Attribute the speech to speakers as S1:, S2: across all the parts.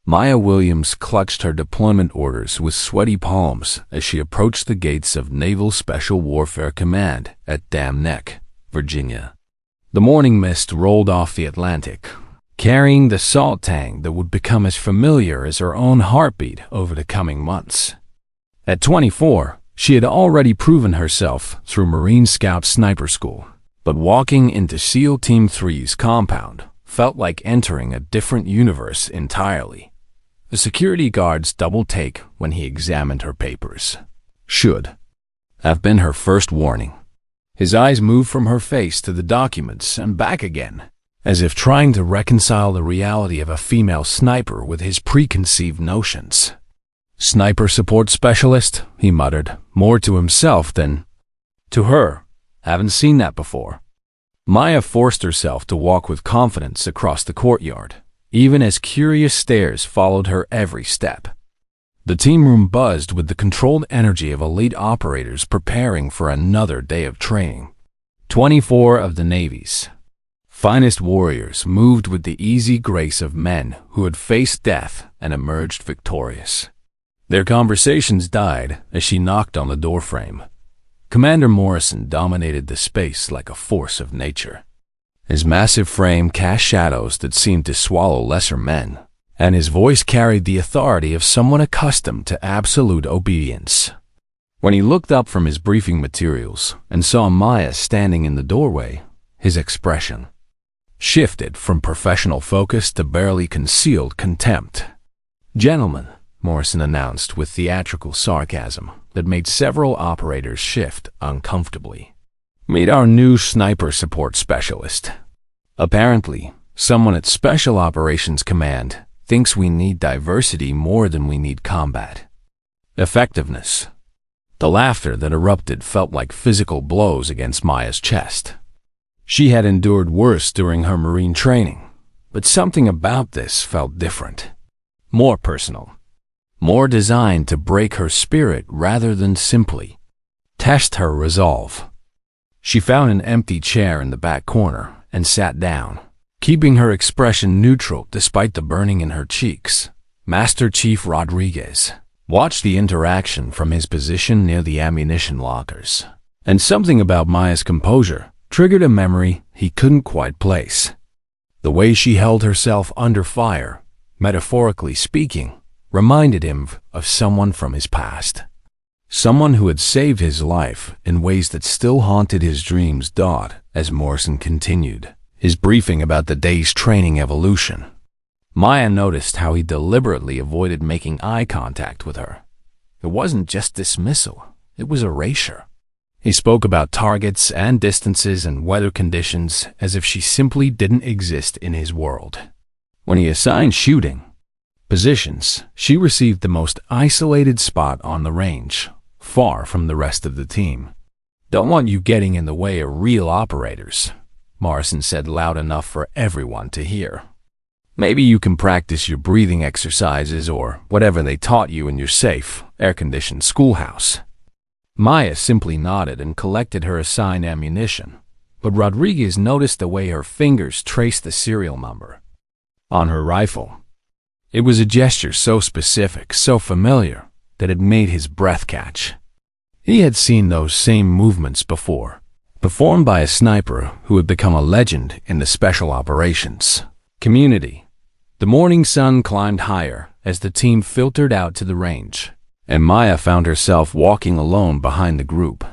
S1: Maya Williams clutched her deployment orders with sweaty palms as she approached the gates of Naval Special Warfare Command at Dam Neck, Virginia. The morning mist rolled off the Atlantic, carrying the salt tang that would become as familiar as her own heartbeat over the coming months. At 24, she had already proven herself through Marine Scout Sniper School, but walking into SEAL Team 3's compound felt like entering a different universe entirely. The security guard's double take when he examined her papers should have been her first warning. His eyes moved from her face to the documents and back again, as if trying to reconcile the reality of a female sniper with his preconceived notions. "Sniper support specialist," he muttered, more to himself than to her. "Haven't seen that before." Maya forced herself to walk with confidence across the courtyard, even as curious stares followed her every step. The team room buzzed with the controlled energy of elite operators preparing for another day of training. 24 of the Navy's finest warriors moved with the easy grace of men who had faced death and emerged victorious. Their conversations died as she knocked on the doorframe. Commander Morrison dominated the space like a force of nature. His massive frame cast shadows that seemed to swallow lesser men, and his voice carried the authority of someone accustomed to absolute obedience. When he looked up from his briefing materials and saw Maya standing in the doorway, his expression shifted from professional focus to barely concealed contempt. "Gentlemen," Morrison announced with theatrical sarcasm that made several operators shift uncomfortably, "meet our new sniper support specialist." Apparently, someone at Special Operations Command thinks we need diversity more than we need combat. Effectiveness. The laughter that erupted felt like physical blows against Maya's chest. She had endured worse during her Marine training, but something about this felt different. More personal. More designed to break her spirit rather than simply test her resolve. She found an empty chair in the back corner and sat down, keeping her expression neutral despite the burning in her cheeks. Master Chief Rodriguez watched the interaction from his position near the ammunition lockers, and something about Maya's composure triggered a memory he couldn't quite place. The way she held herself under fire, metaphorically speaking, reminded him of someone from his past. Someone who had saved his life in ways that still haunted his dreams. As Morrison continued his briefing about the day's training evolution, Maya noticed how he deliberately avoided making eye contact with her. It wasn't just dismissal, it was erasure. He spoke about targets and distances and weather conditions as if she simply didn't exist in his world. When he assigned shooting positions, she received the most isolated spot on the range, far from the rest of the team. "Don't want you getting in the way of real operators," Morrison said loud enough for everyone to hear. "Maybe you can practice your breathing exercises or whatever they taught you in your safe, air-conditioned schoolhouse." Maya simply nodded and collected her assigned ammunition, but Rodriguez noticed the way her fingers traced the serial number on her rifle. It was a gesture so specific, so familiar, that it made his breath catch. He had seen those same movements before, performed by a sniper who had become a legend in the Special Operations community. The morning sun climbed higher as the team filtered out to the range, and Maya found herself walking alone behind the group.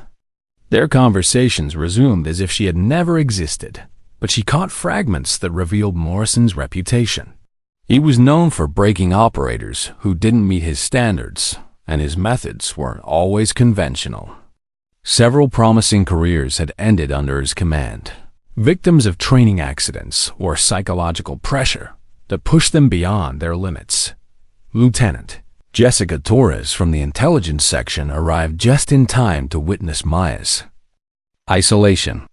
S1: Their conversations resumed as if she had never existed, but she caught fragments that revealed Morrison's reputation. He was known for breaking operators who didn't meet his standards, and his methods weren't always conventional. Several promising careers had ended under his command, victims of training accidents or psychological pressure that pushed them beyond their limits. Lieutenant Jessica Torres from the intelligence section arrived just in time to witness Maya's isolation.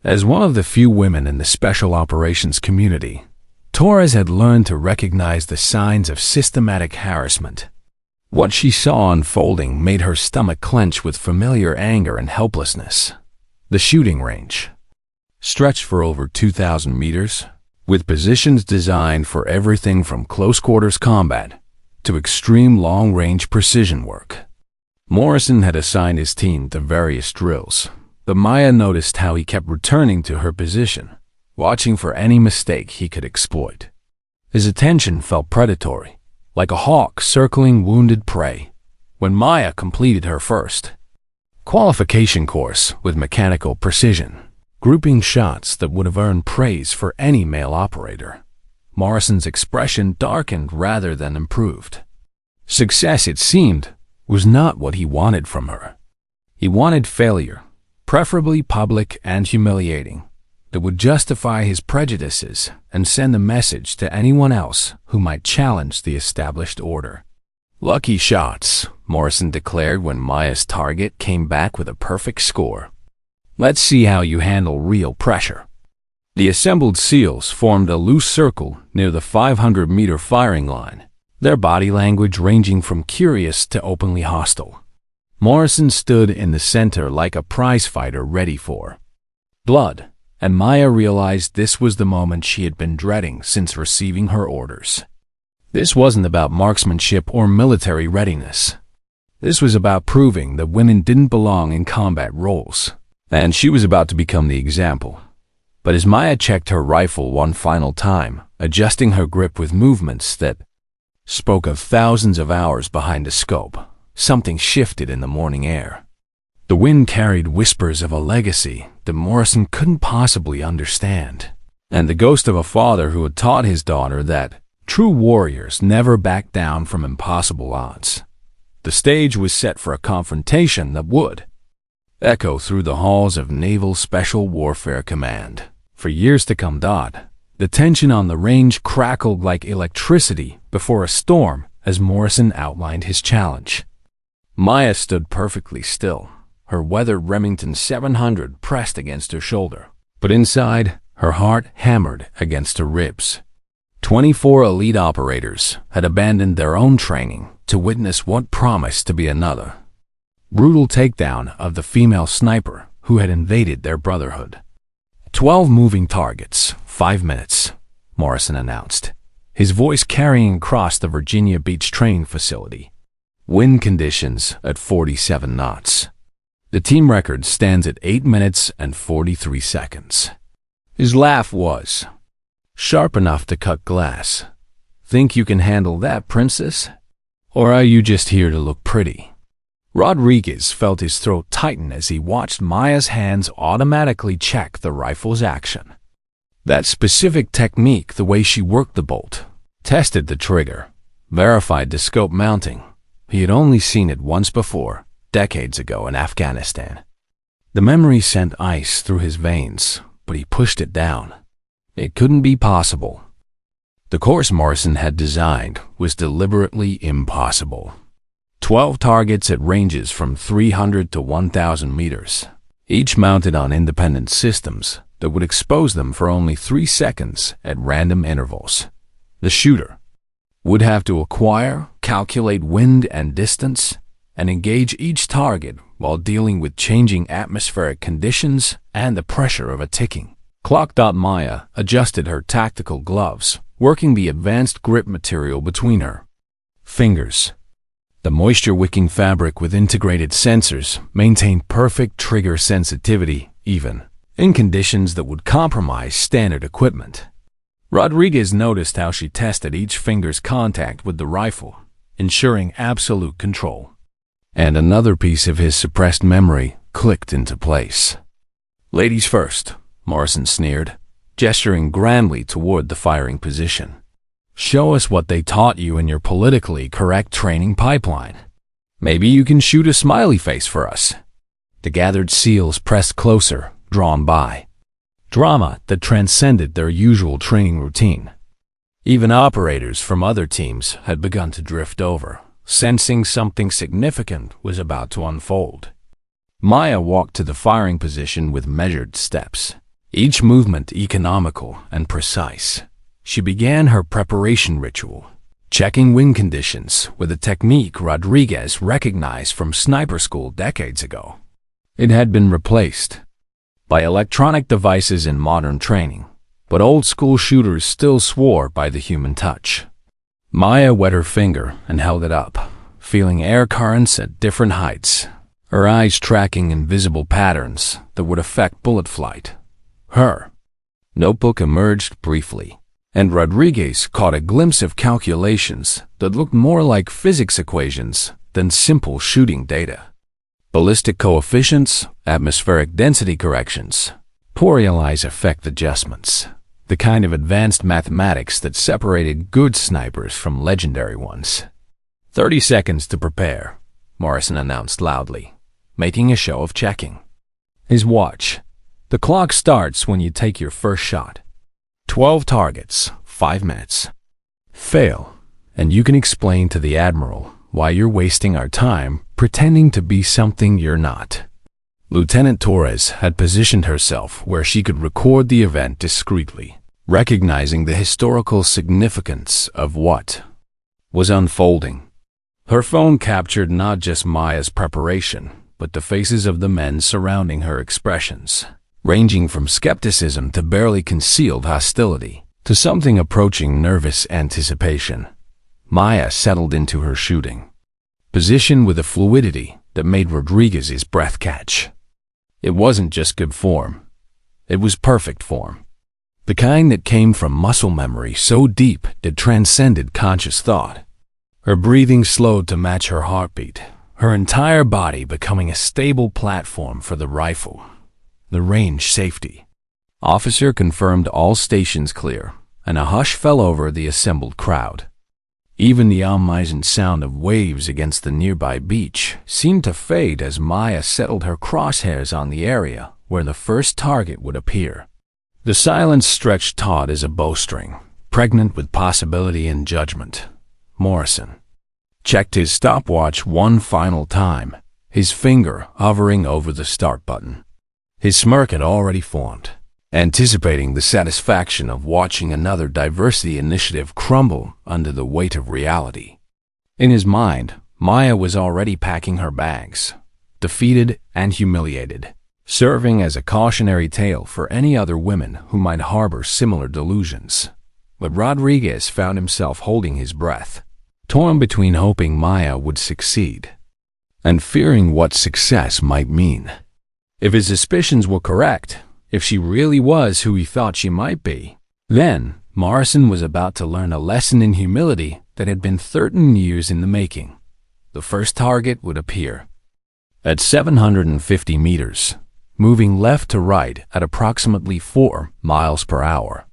S1: As one of the few women in the Special Operations community, Torres had learned to recognize the signs of systematic harassment. What she saw unfolding made her stomach clench with familiar anger and helplessness. The shooting range, stretched for over 2,000 meters, with positions designed for everything from close-quarters combat to extreme long-range precision work. Morrison had assigned his team to various drills, but Maya noticed how he kept returning to her position, watching for any mistake he could exploit. His attention felt predatory, like a hawk circling wounded prey, when Maya completed her first qualification course with mechanical precision, grouping shots that would have earned praise for any male operator. Morrison's expression darkened rather than improved. Success, it seemed, was not what he wanted from her. He wanted failure, preferably public and humiliating, that would justify his prejudices and send a message to anyone else who might challenge the established order. "Lucky shots," Morrison declared when Maya's target came back with a perfect score. "Let's see how you handle real pressure." The assembled SEALs formed a loose circle near the 500-meter firing line, their body language ranging from curious to openly hostile. Morrison stood in the center like a prizefighter ready for blood, and Maya realized this was the moment she had been dreading since receiving her orders. This wasn't about marksmanship or military readiness. This was about proving that women didn't belong in combat roles, and she was about to become the example. But as Maya checked her rifle one final time, adjusting her grip with movements that spoke of thousands of hours behind a scope, something shifted in the morning air. The wind carried whispers of a legacy that Morrison couldn't possibly understand, and the ghost of a father who had taught his daughter that true warriors never back down from impossible odds. The stage was set for a confrontation that would echo through the halls of Naval Special Warfare Command for years to come. The tension on the range crackled like electricity before a storm as Morrison outlined his challenge. Maya stood perfectly still, her weathered Remington 700 pressed against her shoulder, but inside, her heart hammered against her ribs. 24 elite operators had abandoned their own training to witness what promised to be another brutal takedown of the female sniper who had invaded their brotherhood. 12 moving targets, 5 minutes, Morrison announced, his voice carrying across the Virginia Beach training facility. Wind conditions at 47 knots. The team record stands at 8 minutes and 43 seconds. His laugh was sharp enough to cut glass. "Think you can handle that, princess? Or are you just here to look pretty?" Rodriguez felt his throat tighten as he watched Maya's hands automatically check the rifle's action. That specific technique, the way she worked the bolt, tested the trigger, verified the scope mounting. He had only seen it once before, decades ago in Afghanistan. The memory sent ice through his veins, but he pushed it down. It couldn't be possible. The course Morrison had designed was deliberately impossible. 12 targets at ranges from 300 to 1,000 meters, each mounted on independent systems that would expose them for only 3 seconds at random intervals. The shooter would have to acquire, calculate wind and distance, and engage each target while dealing with changing atmospheric conditions and the pressure of a ticking clock. Maya adjusted her tactical gloves, working the advanced grip material between her fingers. The moisture-wicking fabric with integrated sensors maintained perfect trigger sensitivity, even in conditions that would compromise standard equipment. Rodriguez noticed how she tested each finger's contact with the rifle, ensuring absolute control. And another piece of his suppressed memory clicked into place. "Ladies first," Morrison sneered, gesturing grandly toward the firing position. "Show us what they taught you in your politically correct training pipeline. Maybe you can shoot a smiley face for us." The gathered SEALs pressed closer, drawn by drama that transcended their usual training routine. Even operators from other teams had begun to drift over, sensing something significant was about to unfold. Maya walked to the firing position with measured steps, each movement economical and precise. She began her preparation ritual, checking wind conditions with a technique Rodriguez recognized from sniper school decades ago. It had been replaced by electronic devices in modern training, but old-school shooters still swore by the human touch. Maya wet her finger and held it up, feeling air currents at different heights, her eyes tracking invisible patterns that would affect bullet flight. Her notebook emerged briefly, and Rodriguez caught a glimpse of calculations that looked more like physics equations than simple shooting data. Ballistic coefficients, atmospheric density corrections, Borealis effect adjustments, the kind of advanced mathematics that separated good snipers from legendary ones. 30 seconds to prepare, Morrison announced loudly, making a show of checking his watch. The clock starts when you take your first shot. 12 targets, 5 minutes. Fail, and you can explain to the Admiral why you're wasting our time pretending to be something you're not. Lieutenant Torres had positioned herself where she could record the event discreetly, recognizing the historical significance of what was unfolding. Her phone captured not just Maya's preparation, but the faces of the men surrounding her expressions, ranging from skepticism to barely concealed hostility, to something approaching nervous anticipation. Maya settled into her shooting position with a fluidity that made Rodriguez's breath catch. It wasn't just good form. It was perfect form. The kind that came from muscle memory so deep it transcended conscious thought. Her breathing slowed to match her heartbeat, her entire body becoming a stable platform for the rifle. The range safety officer confirmed all stations clear, and a hush fell over the assembled crowd. Even the omniscient sound of waves against the nearby beach seemed to fade as Maya settled her crosshairs on the area where the first target would appear. The silence stretched taut as a bowstring, pregnant with possibility and judgment. Morrison checked his stopwatch one final time, his finger hovering over the start button. His smirk had already formed, anticipating the satisfaction of watching another diversity initiative crumble under the weight of reality. In his mind, Maya was already packing her bags, defeated and humiliated, serving as a cautionary tale for any other women who might harbor similar delusions. But Rodriguez found himself holding his breath, torn between hoping Maya would succeed and fearing what success might mean. If his suspicions were correct, if she really was who he thought she might be, then Morrison was about to learn a lesson in humility that had been 13 years in the making. The first target would appear at 750 meters, moving left to right at approximately 4 miles per hour.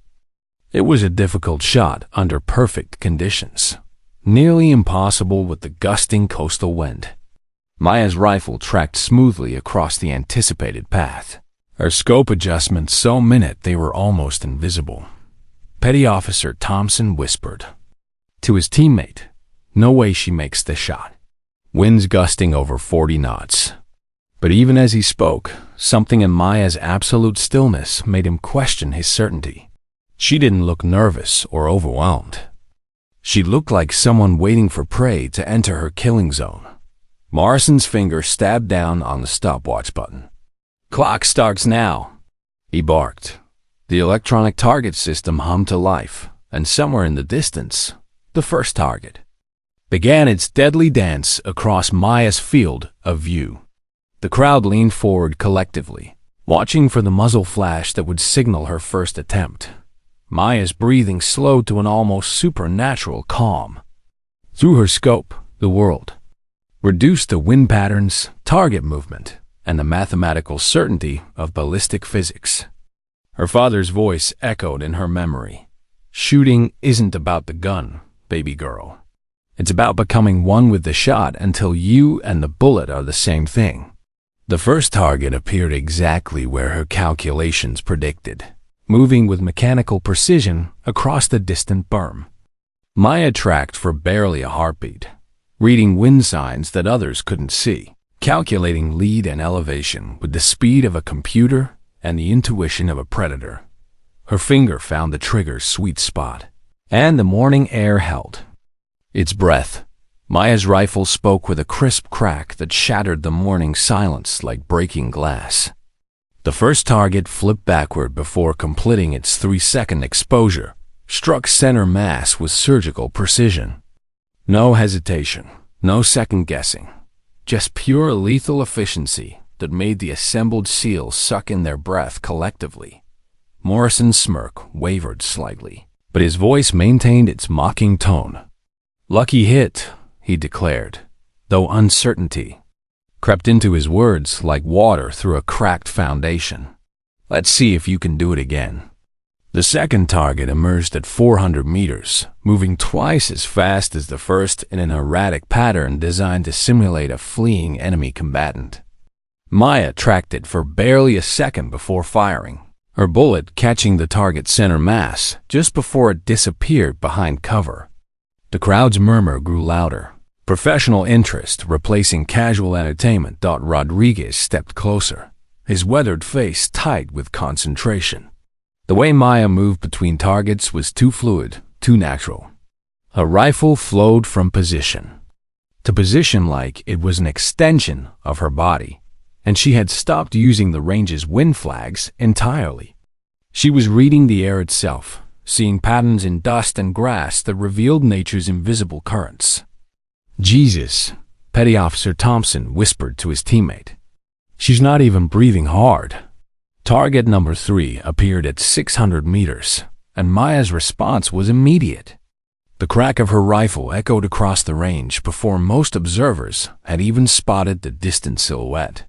S1: It was a difficult shot under perfect conditions, nearly impossible with the gusting coastal wind. Maya's rifle tracked smoothly across the anticipated path, her scope adjustments so minute they were almost invisible. Petty Officer Thompson whispered to his teammate, "No way she makes this shot." Winds gusting over 40 knots. But even as he spoke, something in Maya's absolute stillness made him question his certainty. She didn't look nervous or overwhelmed. She looked like someone waiting for prey to enter her killing zone. Morrison's finger stabbed down on the stopwatch button. "Clock starts now," he barked. The electronic target system hummed to life, and somewhere in the distance, the first target began its deadly dance across Maya's field of view. The crowd leaned forward collectively, watching for the muzzle flash that would signal her first attempt. Maya's breathing slowed to an almost supernatural calm. Through her scope, the world reduced to wind patterns, target movement, and the mathematical certainty of ballistic physics. Her father's voice echoed in her memory. "Shooting isn't about the gun, baby girl. It's about becoming one with the shot until you and the bullet are the same thing." The first target appeared exactly where her calculations predicted, moving with mechanical precision across the distant berm. Maya tracked for barely a heartbeat, reading wind signs that others couldn't see, calculating lead and elevation with the speed of a computer and the intuition of a predator. Her finger found the trigger's sweet spot, and the morning air held its breath. Maya's rifle spoke with a crisp crack that shattered the morning silence like breaking glass. The first target flipped backward before completing its 3-second exposure, struck center mass with surgical precision. No hesitation, no second-guessing, just pure lethal efficiency that made the assembled SEALs suck in their breath collectively. Morrison's smirk wavered slightly, but his voice maintained its mocking tone. "Lucky hit," he declared, though uncertainty crept into his words like water through a cracked foundation. "Let's see if you can do it again." The second target emerged at 400 meters, moving twice as fast as the first in an erratic pattern designed to simulate a fleeing enemy combatant. Maya tracked it for barely a second before firing, her bullet catching the target's center mass just before it disappeared behind cover. The crowd's murmur grew louder, professional interest replacing casual entertainment. Rodriguez stepped closer, his weathered face tight with concentration. The way Maya moved between targets was too fluid, too natural. Her rifle flowed from position to position like it was an extension of her body, and she had stopped using the range's wind flags entirely. She was reading the air itself, seeing patterns in dust and grass that revealed nature's invisible currents. "Jesus," Petty Officer Thompson whispered to his teammate. "She's not even breathing hard." Target number 3 appeared at 600 meters, and Maya's response was immediate. The crack of her rifle echoed across the range before most observers had even spotted the distant silhouette.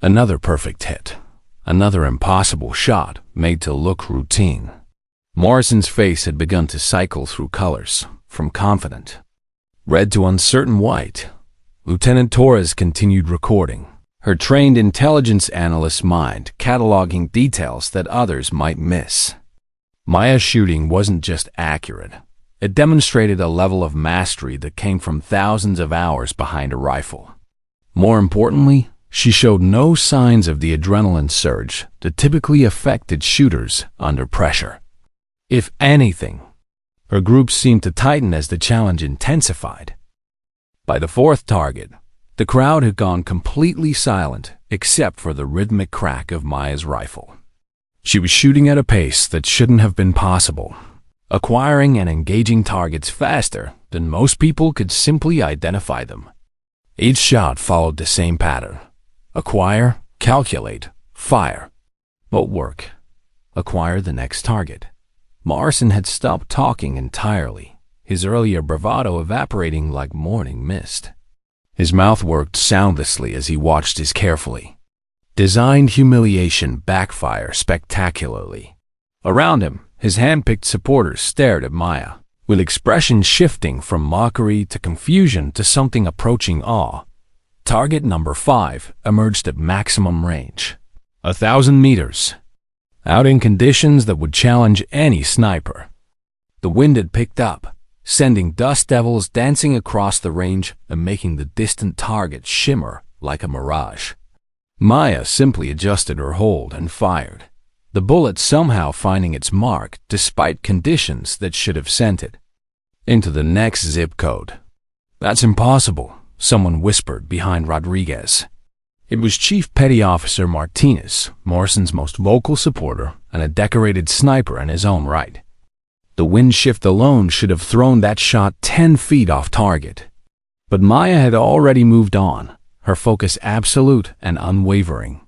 S1: Another perfect hit, another impossible shot made to look routine. Morrison's face had begun to cycle through colors, from confident red to uncertain white. Lieutenant Torres continued recording, her trained intelligence analyst's mind cataloging details that others might miss. Maya's shooting wasn't just accurate. It demonstrated a level of mastery that came from thousands of hours behind a rifle. More importantly, she showed no signs of the adrenaline surge that typically affected shooters under pressure. If anything, her group seemed to tighten as the challenge intensified. By the fourth target, the crowd had gone completely silent except for the rhythmic crack of Maya's rifle. She was shooting at a pace that shouldn't have been possible, acquiring and engaging targets faster than most people could simply identify them. Each shot followed the same pattern: acquire, calculate, fire. What work? Acquire the next target. Morrison had stopped talking entirely, his earlier bravado evaporating like morning mist. His mouth worked soundlessly as he watched his carefully designed humiliation backfire spectacularly. Around him, his hand-picked supporters stared at Maya, with expressions shifting from mockery to confusion to something approaching awe. Target number 5 emerged at maximum range, 1,000 meters, out in conditions that would challenge any sniper. The wind had picked up, sending dust devils dancing across the range and making the distant target shimmer like a mirage. Maya simply adjusted her hold and fired, the bullet somehow finding its mark despite conditions that should have sent it into the next zip code. "That's impossible," someone whispered behind Rodriguez. It was Chief Petty Officer Martinez, Morrison's most vocal supporter and a decorated sniper in his own right. The wind shift alone should have thrown that shot 10 feet off target. But Maya had already moved on, her focus absolute and unwavering.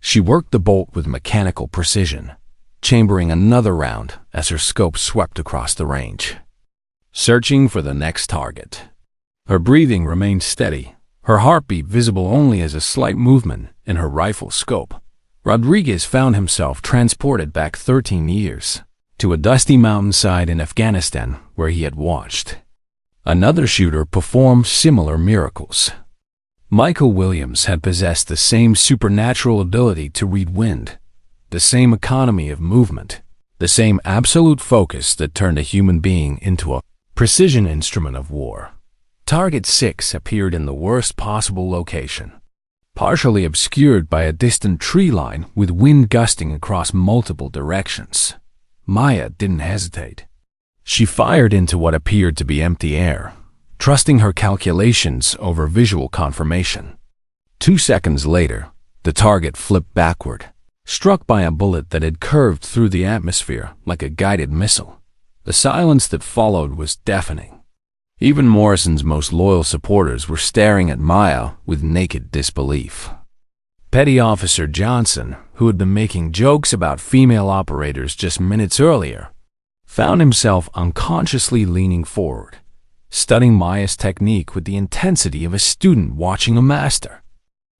S1: She worked the bolt with mechanical precision, chambering another round as her scope swept across the range, searching for the next target. Her breathing remained steady, her heartbeat visible only as a slight movement in her rifle's scope. Rodriguez found himself transported back 13 years, to a dusty mountainside in Afghanistan where he had watched another shooter perform similar miracles. Michael Williams had possessed the same supernatural ability to read wind, the same economy of movement, the same absolute focus that turned a human being into a precision instrument of war. Target 6 appeared in the worst possible location, partially obscured by a distant tree line with wind gusting across multiple directions. Maya didn't hesitate. She fired into what appeared to be empty air, trusting her calculations over visual confirmation. 2 seconds later, the target flipped backward, struck by a bullet that had curved through the atmosphere like a guided missile. The silence that followed was deafening. Even Morrison's most loyal supporters were staring at Maya with naked disbelief. Petty Officer Johnson, who had been making jokes about female operators just minutes earlier, found himself unconsciously leaning forward, studying Maya's technique with the intensity of a student watching a master.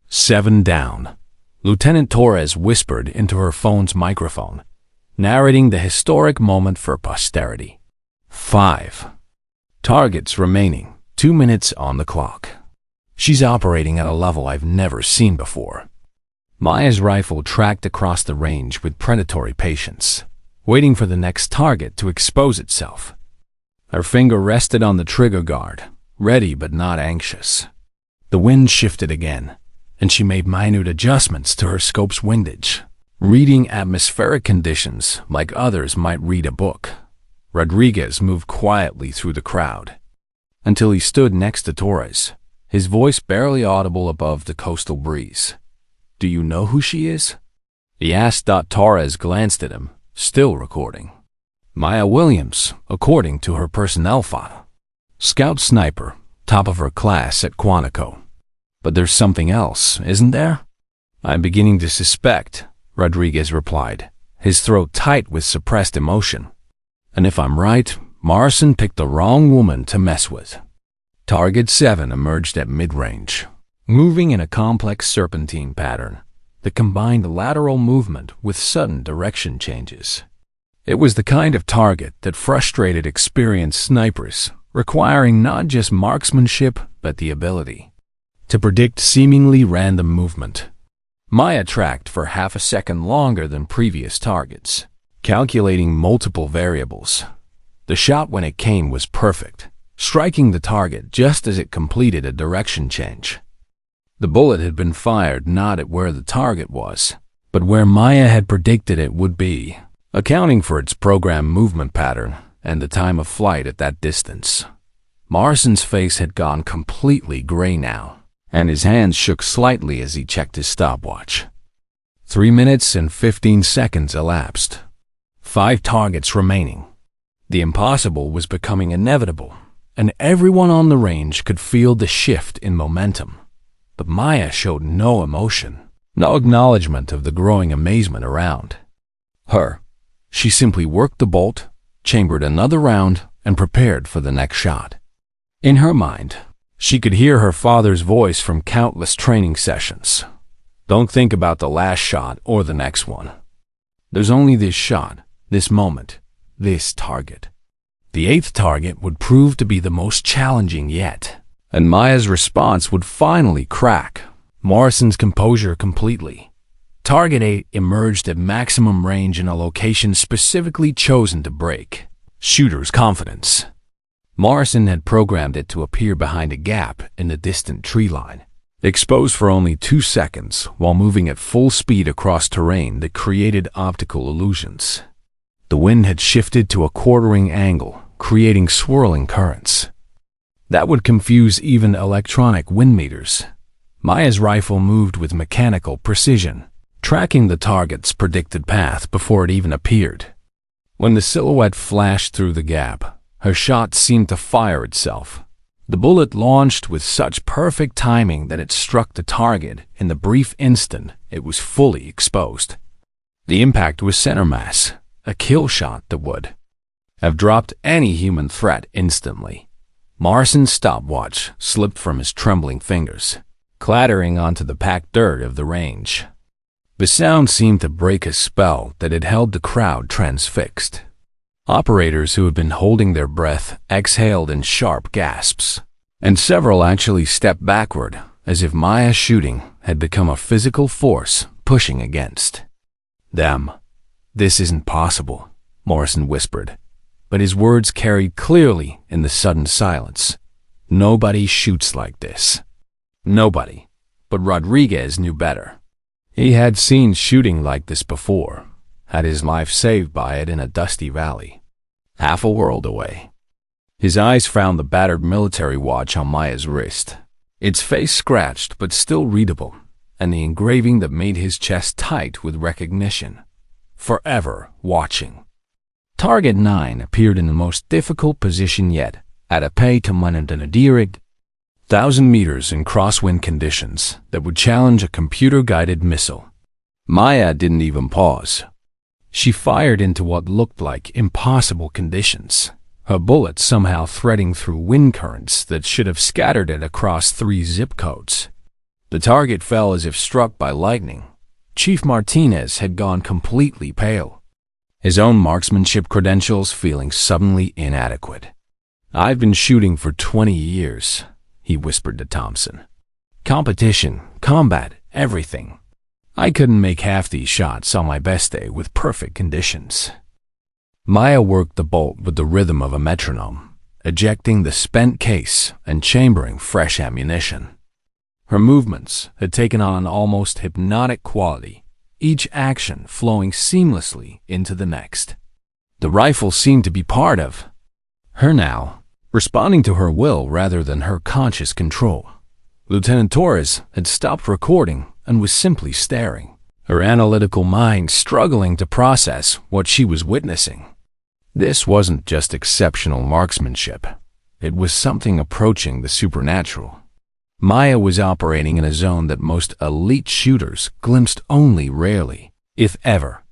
S1: 7 down. Lieutenant Torres whispered into her phone's microphone, narrating the historic moment for posterity. 5 targets remaining, 2 minutes on the clock. She's operating at a level I've never seen before. Maya's rifle tracked across the range with predatory patience, waiting for the next target to expose itself. Her finger rested on the trigger guard, ready but not anxious. The wind shifted again, and she made minute adjustments to her scope's windage, reading atmospheric conditions like others might read a book. Rodriguez moved quietly through the crowd until he stood next to Torres, his voice barely audible above the coastal breeze. "Do you know who she is?" he asked. Torres glanced at him, still recording. "Maya Williams, according to her personnel file. Scout sniper, top of her class at Quantico. But there's something else, isn't there?" "I'm beginning to suspect," Rodriguez replied, his throat tight with suppressed emotion. "And if I'm right, Morrison picked the wrong woman to mess with." Target 7 emerged at mid-range, moving in a complex serpentine pattern that combined lateral movement with sudden direction changes. It was the kind of target that frustrated experienced snipers, requiring not just marksmanship but the ability to predict seemingly random movement. Maya tracked for half a second longer than previous targets, calculating multiple variables. The shot when it came was perfect, striking the target just as it completed a direction change. The bullet had been fired not at where the target was, but where Maya had predicted it would be, accounting for its program movement pattern and the time of flight at that distance. Morrison's face had gone completely gray now, and his hands shook slightly as he checked his stopwatch. 3 minutes and 15 seconds elapsed. 5 targets remaining. The impossible was becoming inevitable, and everyone on the range could feel the shift in momentum. But Maya showed no emotion, no acknowledgement of the growing amazement around her. She simply worked the bolt, chambered another round, and prepared for the next shot. In her mind, she could hear her father's voice from countless training sessions. "Don't think about the last shot or the next one. There's only this shot, this moment, this target." The 8th target would prove to be the most challenging yet, and Maya's response would finally crack Morrison's composure completely. Target 8 emerged at maximum range in a location specifically chosen to break shooter's confidence. Morrison had programmed it to appear behind a gap in the distant tree line, exposed for only 2 seconds while moving at full speed across terrain that created optical illusions. The wind had shifted to a quartering angle, creating swirling currents that would confuse even electronic wind meters. Maya's rifle moved with mechanical precision, tracking the target's predicted path before it even appeared. When the silhouette flashed through the gap, her shot seemed to fire itself. The bullet launched with such perfect timing that it struck the target in the brief instant it was fully exposed. The impact was center mass, a kill shot that would have dropped any human threat instantly. Morrison's stopwatch slipped from his trembling fingers, clattering onto the packed dirt of the range. The sound seemed to break a spell that had held the crowd transfixed. Operators who had been holding their breath exhaled in sharp gasps, and several actually stepped backward as if Maya's shooting had become a physical force pushing against them. "This isn't possible," Morrison whispered, but his words carried clearly in the sudden silence. "Nobody shoots like this. Nobody." But Rodriguez knew better. He had seen shooting like this before, had his life saved by it in a dusty valley, half a world away. His eyes found the battered military watch on Maya's wrist, its face scratched but still readable, and the engraving that made his chest tight with recognition. Forever watching. Target 9 appeared in the most difficult position yet, at a pay to manandanadirig 1,000 meters in crosswind conditions that would challenge a computer-guided missile. Maya didn't even pause. She fired into what looked like impossible conditions, her bullet somehow threading through wind currents that should have scattered it across 3 zip codes. The target fell as if struck by lightning. Chief Martinez had gone completely pale, his own marksmanship credentials feeling suddenly inadequate. "I've been shooting for 20 years, he whispered to Thompson. "Competition, combat, everything. I couldn't make half these shots on my best day with perfect conditions." Maya worked the bolt with the rhythm of a metronome, ejecting the spent case and chambering fresh ammunition. Her movements had taken on an almost hypnotic quality, each action flowing seamlessly into the next. The rifle seemed to be part of her now, responding to her will rather than her conscious control. Lieutenant Torres had stopped recording and was simply staring, her analytical mind struggling to process what she was witnessing. This wasn't just exceptional marksmanship. It was something approaching the supernatural. Maya was operating in a zone that most elite shooters glimpsed only rarely, if ever.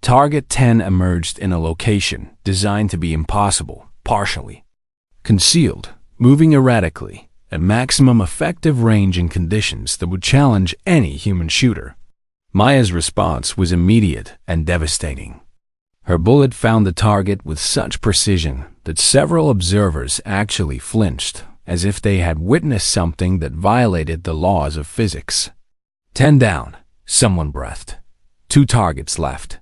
S1: Target 10 emerged in a location designed to be impossible, partially concealed, moving erratically, at maximum effective range in conditions that would challenge any human shooter. Maya's response was immediate and devastating. Her bullet found the target with such precision that several observers actually flinched, as if they had witnessed something that violated the laws of physics. 10 down, someone breathed. 2 targets left.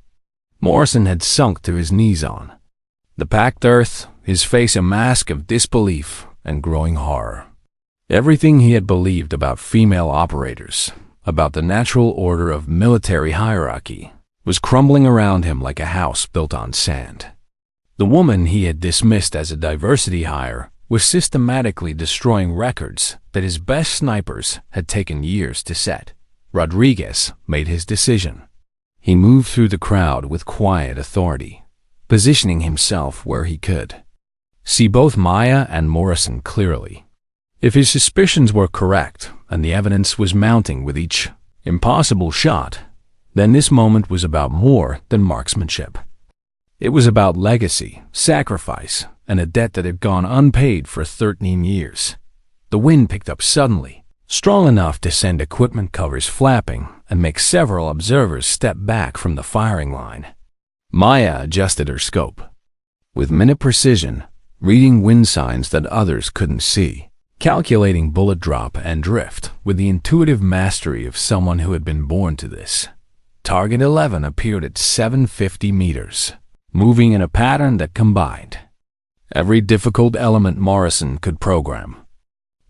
S1: Morrison had sunk to his knees on the packed earth, his face a mask of disbelief and growing horror. Everything he had believed about female operators, about the natural order of military hierarchy, was crumbling around him like a house built on sand. The woman he had dismissed as a diversity hire was systematically destroying records that his best snipers had taken years to set. Rodriguez made his decision. He moved through the crowd with quiet authority, positioning himself where he could see both Maya and Morrison clearly. If his suspicions were correct and the evidence was mounting with each impossible shot, then this moment was about more than marksmanship. It was about legacy, sacrifice, and a debt that had gone unpaid for 13 years. The wind picked up suddenly, strong enough to send equipment covers flapping and make several observers step back from the firing line. Maya adjusted her scope, with minute precision, reading wind signs that others couldn't see, calculating bullet drop and drift with the intuitive mastery of someone who had been born to this. Target 11 appeared at 750 meters, moving in a pattern that combined every difficult element Morrison could program.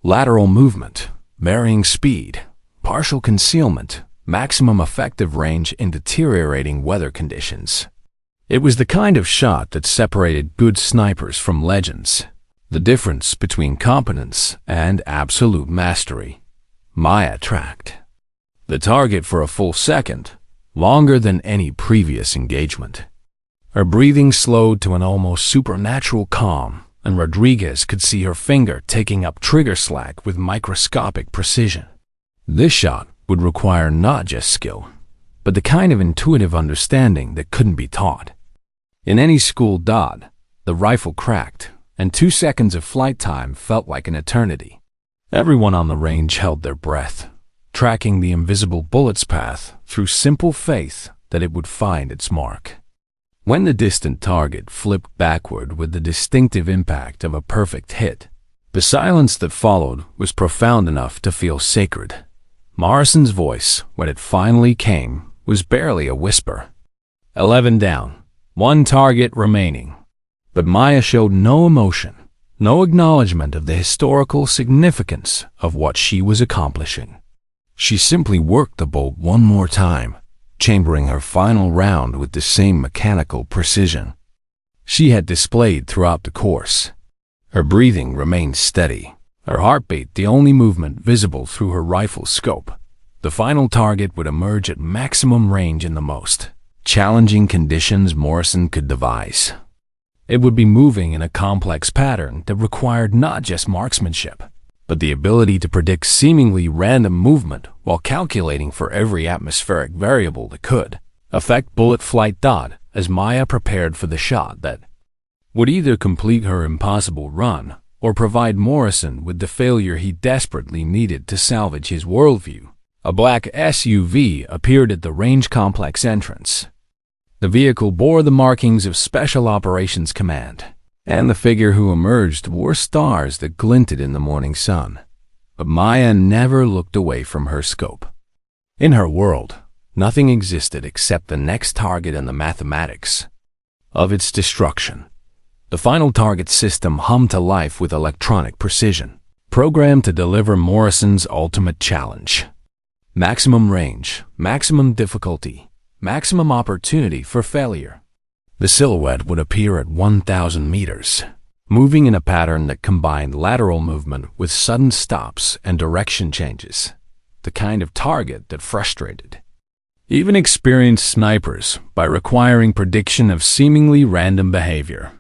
S1: Lateral movement, varying speed, partial concealment, maximum effective range in deteriorating weather conditions. It was the kind of shot that separated good snipers from legends, the difference between competence and absolute mastery. Maya tracked the target for a full second, longer than any previous engagement. Her breathing slowed to an almost supernatural calm, and Rodriguez could see her finger taking up trigger slack with microscopic precision. This shot would require not just skill, but the kind of intuitive understanding that couldn't be taught. In any school dot, the rifle cracked, and 2 seconds of flight time felt like an eternity. Everyone on the range held their breath, tracking the invisible bullet's path through simple faith that it would find its mark. When the distant target flipped backward with the distinctive impact of a perfect hit, the silence that followed was profound enough to feel sacred. Morrison's voice, when it finally came, was barely a whisper. 11 down, 1 target remaining. But Maya showed no emotion, no acknowledgement of the historical significance of what she was accomplishing. She simply worked the bolt one more time, chambering her final round with the same mechanical precision she had displayed throughout the course. Her breathing remained steady, her heartbeat the only movement visible through her rifle scope, The final target would emerge at maximum range in the most challenging conditions Morrison could devise. It would be moving in a complex pattern that required not just marksmanship, but the ability to predict seemingly random movement while calculating for every atmospheric variable that could affect bullet flight. As Maya prepared for the shot that would either complete her impossible run or provide Morrison with the failure he desperately needed to salvage his worldview, a black SUV appeared at the range complex entrance. The vehicle bore the markings of Special Operations Command, and the figure who emerged wore stars that glinted in the morning sun. But Maya never looked away from her scope. In her world, nothing existed except the next target and the mathematics of its destruction. The final target system hummed to life with electronic precision, programmed to deliver Morrison's ultimate challenge. Maximum range, maximum difficulty, maximum opportunity for failure. The silhouette would appear at 1,000 meters, moving in a pattern that combined lateral movement with sudden stops and direction changes, the kind of target that frustrated even experienced snipers by requiring prediction of seemingly random behavior.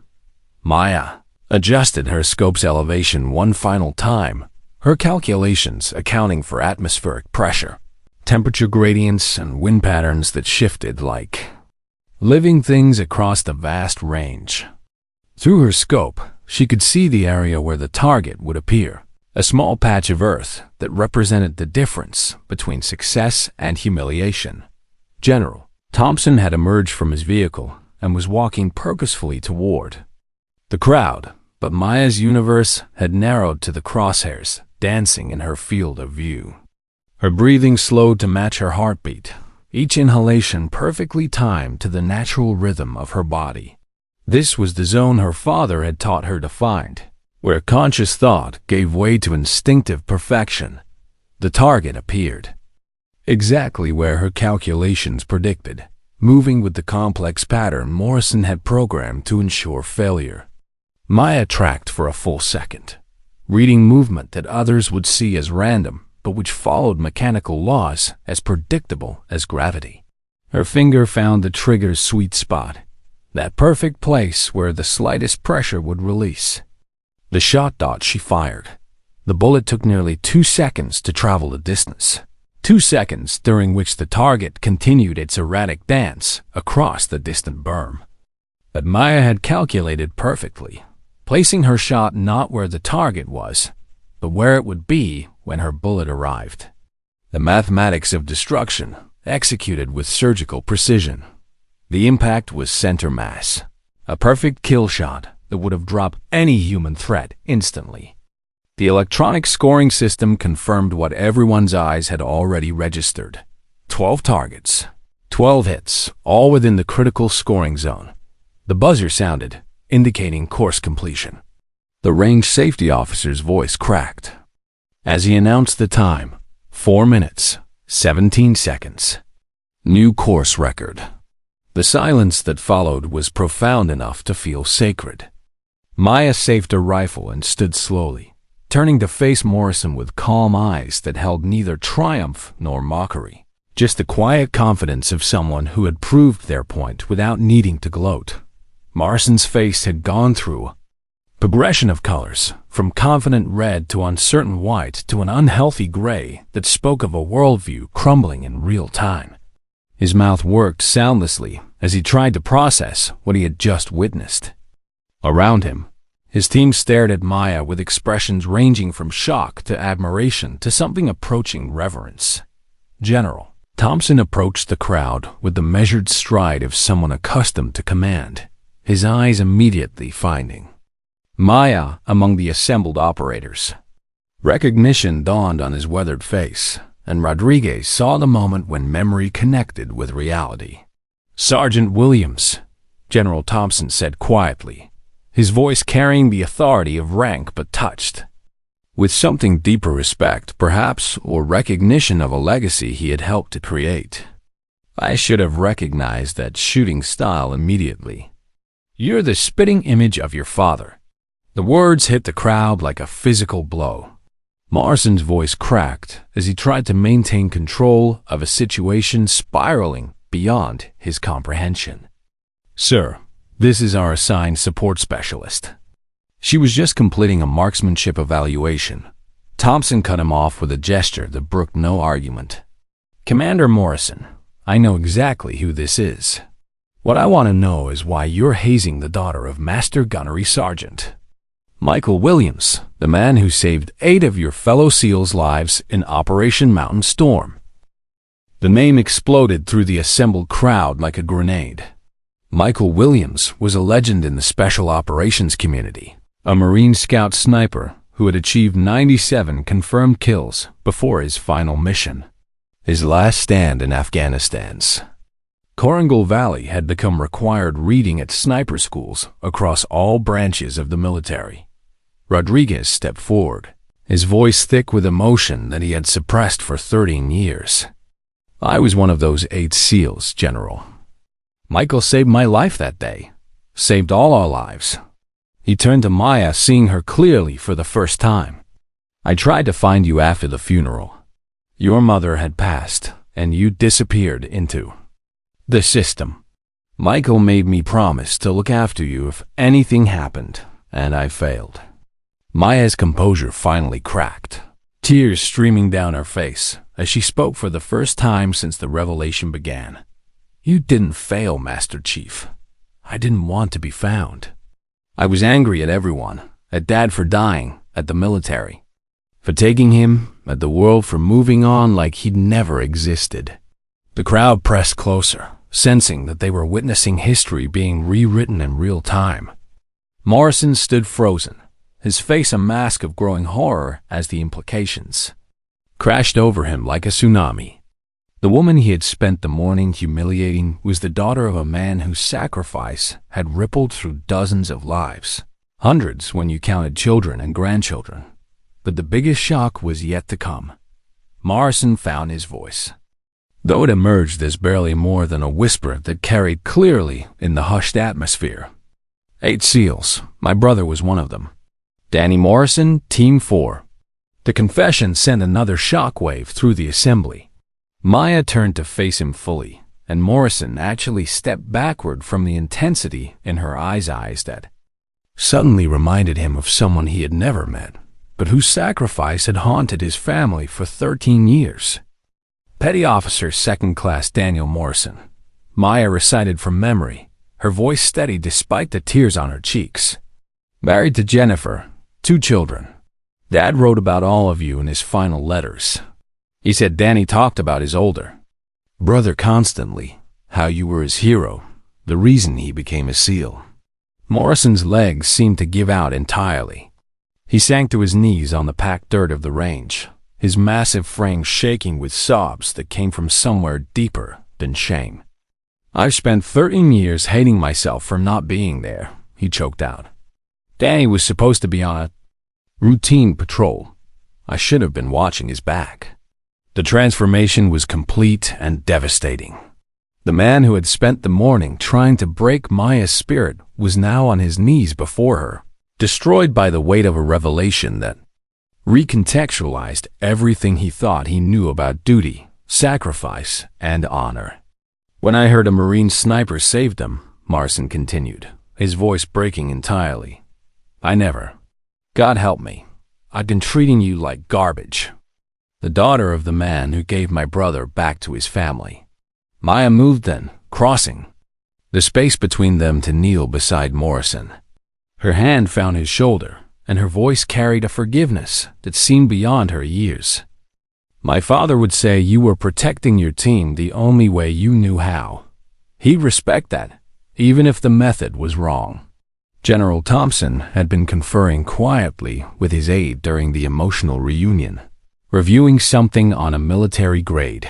S1: Maya adjusted her scope's elevation one final time, her calculations accounting for atmospheric pressure, temperature gradients, and wind patterns that shifted like living things across the vast range. Through her scope, she could see the area where the target would appear, a small patch of earth that represented the difference between success and humiliation. General Thompson had emerged from his vehicle and was walking purposefully toward the crowd, but Maya's universe had narrowed to the crosshairs dancing in her field of view. Her breathing slowed to match her heartbeat, each inhalation perfectly timed to the natural rhythm of her body. This was the zone her father had taught her to find, where conscious thought gave way to instinctive perfection. The target appeared exactly where her calculations predicted, moving with the complex pattern Morrison had programmed to ensure failure. Maya tracked for a full second, reading movement that others would see as random, but which followed mechanical laws as predictable as gravity. Her finger found the trigger's sweet spot, that perfect place where the slightest pressure would release. The shot she fired. The bullet took nearly 2 seconds to travel the distance. 2 seconds during which the target continued its erratic dance across the distant berm. But Maya had calculated perfectly, placing her shot not where the target was, but where it would be when her bullet arrived. The mathematics of destruction, executed with surgical precision. The impact was center mass, a perfect kill shot that would have dropped any human threat instantly. The electronic scoring system confirmed what everyone's eyes had already registered. 12 targets, 12 hits, all within the critical scoring zone. The buzzer sounded, indicating course completion. The range safety officer's voice cracked as he announced the time: 4 minutes, 17 seconds. New course record. The silence that followed was profound enough to feel sacred. Maya saved her rifle and stood slowly, turning to face Morrison with calm eyes that held neither triumph nor mockery, just the quiet confidence of someone who had proved their point without needing to gloat. Morrison's face had gone through a progression of colors, from confident red to uncertain white to an unhealthy gray that spoke of a worldview crumbling in real time. His mouth worked soundlessly as he tried to process what he had just witnessed. Around him, his team stared at Maya with expressions ranging from shock to admiration to something approaching reverence. General Thompson approached the crowd with the measured stride of someone accustomed to command, his eyes immediately finding Maya among the assembled operators. Recognition dawned on his weathered face, and Rodriguez saw the moment when memory connected with reality. "Sergeant Williams," General Thompson said quietly, his voice carrying the authority of rank but touched with something deeper respect, perhaps, or recognition of a legacy he had helped to create. "I should have recognized that shooting style immediately. You're the spitting image of your father." The words hit the crowd like a physical blow. Morrison's voice cracked as he tried to maintain control of a situation spiraling beyond his comprehension. "Sir, this is our assigned support specialist." She was just completing a marksmanship evaluation. Thompson cut him off with a gesture that brooked no argument. "Commander Morrison, I know exactly who this is. What I want to know is why you're hazing the daughter of Master Gunnery Sergeant Michael Williams, the man who saved 8 of your fellow SEALs' lives in Operation Mountain Storm." The name exploded through the assembled crowd like a grenade. Michael Williams was a legend in the Special Operations community, a Marine Scout sniper who had achieved 97 confirmed kills before his final mission, his last stand in Afghanistan's Korangal Valley had become required reading at sniper schools across all branches of the military. Rodriguez stepped forward, his voice thick with emotion that he had suppressed for 13 years. "I was one of those 8 SEALs, General. Michael saved my life that day, saved all our lives." He turned to Maya, seeing her clearly for the first time. "I tried to find you after the funeral. Your mother had passed, and you disappeared into the system. Michael made me promise to look after you if anything happened, and I failed." Maya's composure finally cracked, tears streaming down her face as she spoke for the first time since the revelation began. "You didn't fail, Master Chief. I didn't want to be found. I was angry at everyone, at Dad for dying, at the military, for taking him, at the world for moving on like he'd never existed." The crowd pressed closer, sensing that they were witnessing history being rewritten in real time. Morrison stood frozen, his face a mask of growing horror as the implications crashed over him like a tsunami. The woman he had spent the morning humiliating was the daughter of a man whose sacrifice had rippled through dozens of lives, hundreds when you counted children and grandchildren. But the biggest shock was yet to come. Morrison found his voice, though it emerged as barely more than a whisper that carried clearly in the hushed atmosphere. 8 SEALs. My brother was one of them. Danny Morrison, Team 4. The confession sent another shockwave through the assembly. Maya turned to face him fully, and Morrison actually stepped backward from the intensity in her eyes that suddenly reminded him of someone he had never met, but whose sacrifice had haunted his family for 13 years. Petty Officer Second Class Daniel Morrison. Maya recited from memory, her voice steady despite the tears on her cheeks. "Married to Jennifer, 2 children. Dad wrote about all of you in his final letters. He said Danny talked about his older brother constantly, how you were his hero, the reason he became a SEAL." Morrison's legs seemed to give out entirely. He sank to his knees on the packed dirt of the range, his massive frame shaking with sobs that came from somewhere deeper than shame. "I've spent 13 years hating myself for not being there," he choked out. "Danny was supposed to be on a routine patrol. I should have been watching his back." The transformation was complete and devastating. The man who had spent the morning trying to break Maya's spirit was now on his knees before her, destroyed by the weight of a revelation that recontextualized everything he thought he knew about duty, sacrifice, and honor. "When I heard a Marine sniper saved him," Morrison continued, his voice breaking entirely, God help me, I'd been treating you like garbage. The daughter of the man who gave my brother back to his family." Maya moved then, crossing the space between them to kneel beside Morrison. Her hand found his shoulder, and her voice carried a forgiveness that seemed beyond her years. "My father would say you were protecting your team the only way you knew how. He'd respect that, even if the method was wrong." General Thompson had been conferring quietly with his aide during the emotional reunion, reviewing something on a military-grade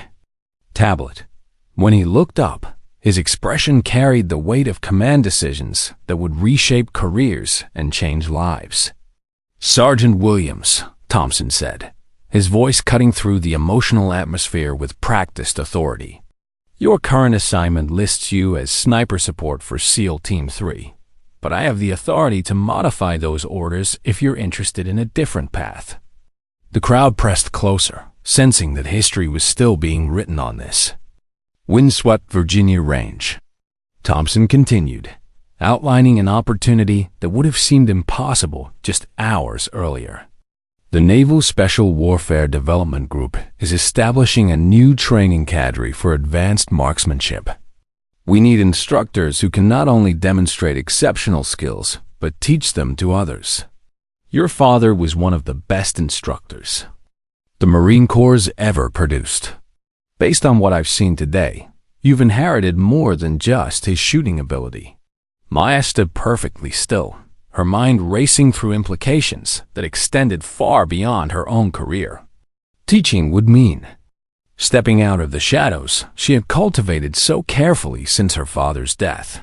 S1: tablet. When he looked up, his expression carried the weight of command decisions that would reshape careers and change lives. "Sergeant Williams," Thompson said, his voice cutting through the emotional atmosphere with practiced authority. "Your current assignment lists you as sniper support for SEAL Team 3, but I have the authority to modify those orders if you're interested in a different path." The crowd pressed closer, sensing that history was still being written on this windswept Virginia range. Thompson continued, outlining an opportunity that would have seemed impossible just hours earlier. The Naval Special Warfare Development Group is establishing a new training cadre for advanced marksmanship. We need instructors who can not only demonstrate exceptional skills, but teach them to others. Your father was one of the best instructors the Marine Corps ever produced. Based on what I've seen today, you've inherited more than just his shooting ability. Maya stood perfectly still, her mind racing through implications that extended far beyond her own career. Teaching would mean stepping out of the shadows she had cultivated so carefully since her father's death.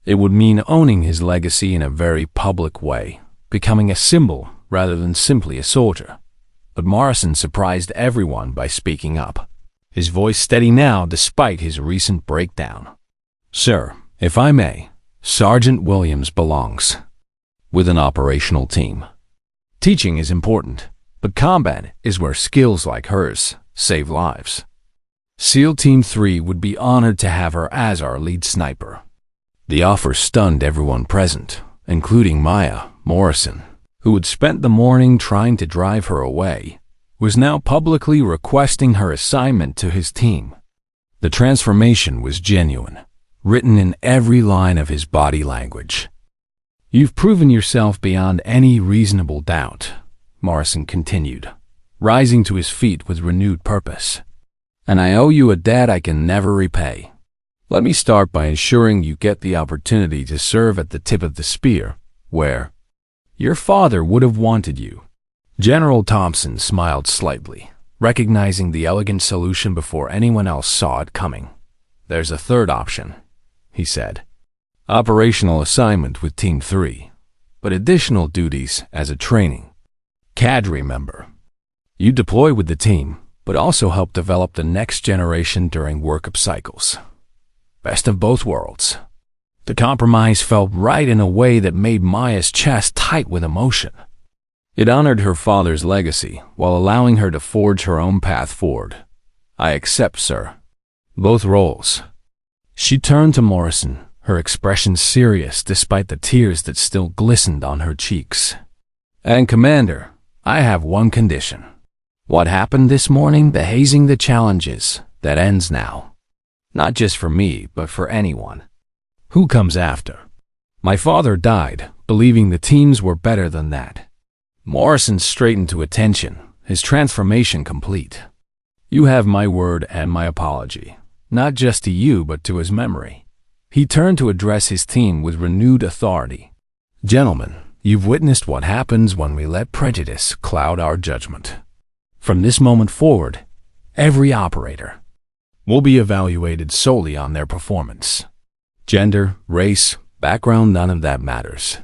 S1: It would mean owning his legacy in a very public way, becoming a symbol rather than simply a soldier. But Morrison surprised everyone by speaking up, his voice steady now despite his recent breakdown. Sir, if I may, Sergeant Williams belongs with an operational team. Teaching is important, but combat is where skills like hers save lives. SEAL Team 3 would be honored to have her as our lead sniper. The offer stunned everyone present, including Maya. Morrison, who had spent the morning trying to drive her away, was now publicly requesting her assignment to his team. The transformation was genuine, written in every line of his body language. You've proven yourself beyond any reasonable doubt, Morrison continued, rising to his feet with renewed purpose. And I owe you a debt I can never repay. Let me start by ensuring you get the opportunity to serve at the tip of the spear, where your father would have wanted you. General Thompson smiled slightly, recognizing the elegant solution before anyone else saw it coming. There's a third option, he said. Operational assignment with Team 3, but additional duties as a training cadre member. You deploy with the team, but also help develop the next generation during workup cycles. Best of both worlds. The compromise felt right in a way that made Maya's chest tight with emotion. It honored her father's legacy while allowing her to forge her own path forward. I accept, sir. Both roles. She turned to Morrison, her expression serious despite the tears that still glistened on her cheeks. And Commander, I have one condition. What happened this morning, the hazing the challenges, that ends now. Not just for me, but for anyone. Who comes after? My father died, believing the teams were better than that. Morrison straightened to attention, his transformation complete. You have my word and my apology, not just to you but to his memory. He turned to address his team with renewed authority. Gentlemen, you've witnessed what happens when we let prejudice cloud our judgment. From this moment forward, every operator will be evaluated solely on their performance. Gender, race, background, none of that matters.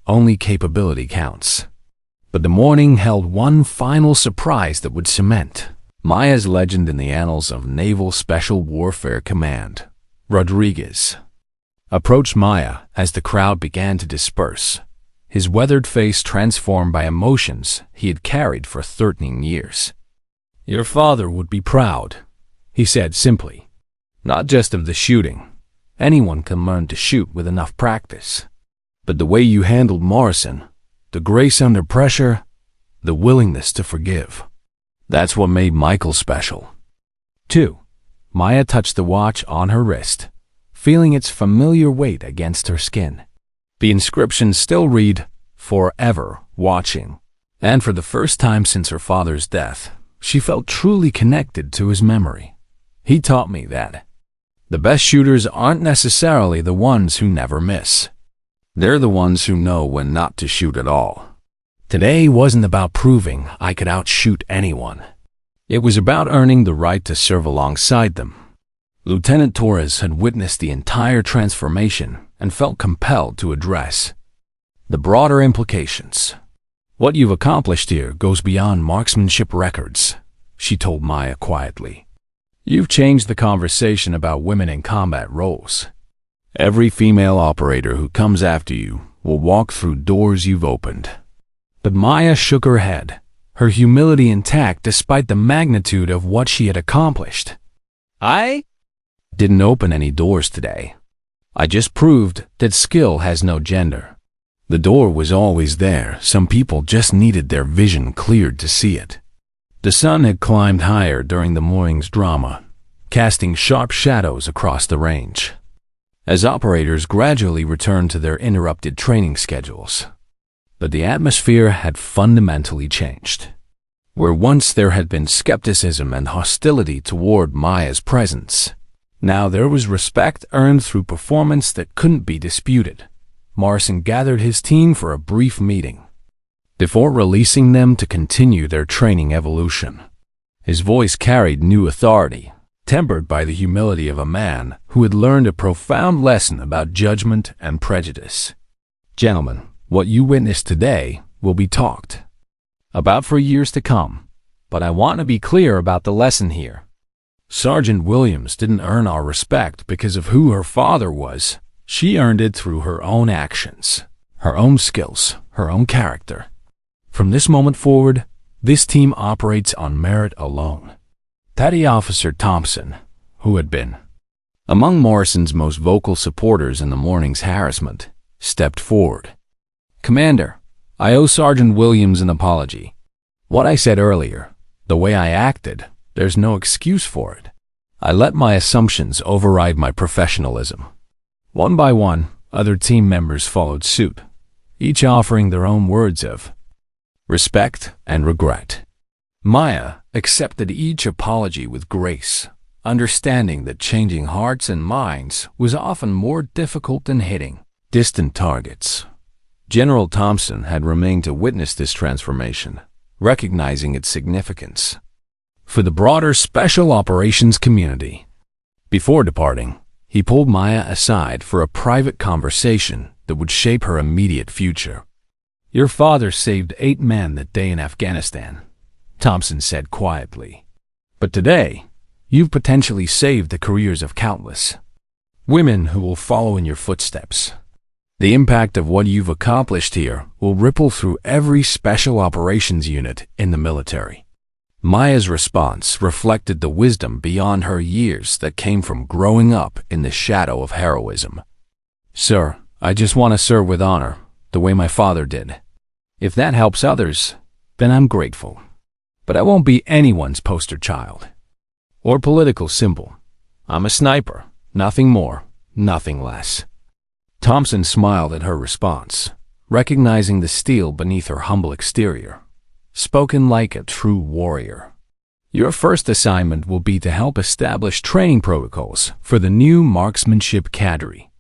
S1: Only capability counts. But the morning held one final surprise that would cement Maya's legend in the annals of Naval Special Warfare Command. Rodriguez approached Maya as the crowd began to disperse, his weathered face transformed by emotions he had carried for 13 years. Your father would be proud, he said simply. Not just of the shooting. Anyone can learn to shoot with enough practice. But the way you handled Morrison, the grace under pressure, the willingness to forgive. That's what made Michael special. 2. Maya touched the watch on her wrist, feeling its familiar weight against her skin. The inscription still read, "Forever watching." And for the first time since her father's death, she felt truly connected to his memory. He taught me that the best shooters aren't necessarily the ones who never miss. They're the ones who know when not to shoot at all. Today wasn't about proving I could outshoot anyone. It was about earning the right to serve alongside them. Lieutenant Torres had witnessed the entire transformation and felt compelled to address the broader implications. What you've accomplished here goes beyond marksmanship records, she told Maya quietly. You've changed the conversation about women in combat roles. Every female operator who comes after you will walk through doors you've opened. But Maya shook her head, her humility intact despite the magnitude of what she had accomplished.
S2: I
S1: didn't open any doors today. I just proved that skill has no gender. The door was always there, some people just needed their vision cleared to see it. The sun had climbed higher during the morning's drama, casting sharp shadows across the range, as operators gradually returned to their interrupted training schedules. But the atmosphere had fundamentally changed. Where once there had been skepticism and hostility toward Maya's presence, now there was respect earned through performance that couldn't be disputed. Morrison gathered his team for a brief meeting before releasing them to continue their training evolution. His voice carried new authority, tempered by the humility of a man who had learned a profound lesson about judgment and prejudice. Gentlemen, what you witnessed today will be talked about for years to come, but I want to be clear about the lesson here. Sergeant Williams didn't earn our respect because of who her father was. She earned it through her own actions, her own skills, her own character. From this moment forward, this team operates on merit alone. Petty Officer Thompson, who had been among Morrison's most vocal supporters in the morning's harassment, stepped forward. Commander, I owe Sergeant Williams an apology. What I said earlier, the way I acted, there's no excuse for it. I let my assumptions override my professionalism. One by one, other team members followed suit, each offering their own words of respect and regret. Maya accepted each apology with grace, understanding that changing hearts and minds was often more difficult than hitting distant targets. General Thompson had remained to witness this transformation, recognizing its significance for the broader special operations community. Before departing, he pulled Maya aside for a private conversation that would shape her immediate future. Your father saved 8 men that day in Afghanistan, Thompson said quietly. But today, you've potentially saved the careers of countless women who will follow in your footsteps. The impact of what you've accomplished here will ripple through every special operations unit in the military. Maya's response reflected the wisdom beyond her years that came from growing up in the shadow of heroism. Sir, I just want to serve with honor, the way my father did. If that helps others, then I'm grateful. But I won't be anyone's poster child or political symbol. I'm a sniper, nothing more, nothing less. Thompson smiled at her response, recognizing the steel beneath her humble exterior. Spoken like a true warrior. Your first assignment will be to help establish training protocols for the new marksmanship cadre.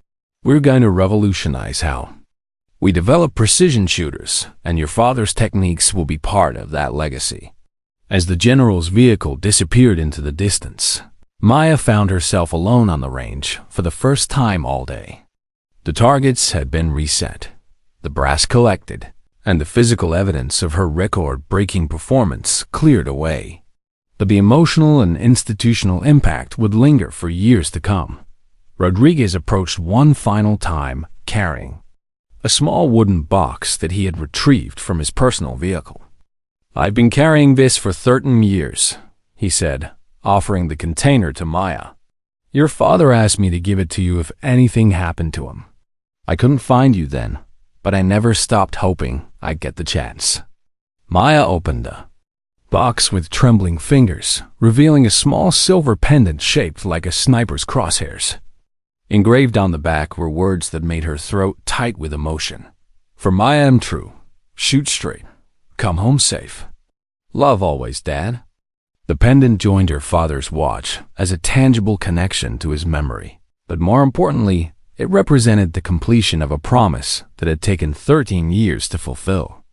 S1: We're going to revolutionize how we develop precision shooters, and your father's techniques will be part of that legacy. As the general's vehicle disappeared into the distance, Maya found herself alone on the range for the first time all day. The targets had been reset, the brass collected, and the physical evidence of her record-breaking performance cleared away. But the emotional and institutional impact would linger for years to come. Rodriguez approached one final time, carrying a small wooden box that he had retrieved from his personal vehicle. I've been carrying this for 13 years, he said, offering the container to Maya. Your father asked me to give it to you if anything happened to him. I couldn't find you then, but I never stopped hoping I'd get the chance. Maya opened the box with trembling fingers, revealing a small silver pendant shaped like a sniper's crosshairs. Engraved on the back were words that made her throat tight with emotion. For Maya am true. Shoot straight. Come home safe. Love always, Dad. The pendant joined her father's watch as a tangible connection to his memory. But more importantly, it represented the completion of a promise that had taken 13 years to fulfill.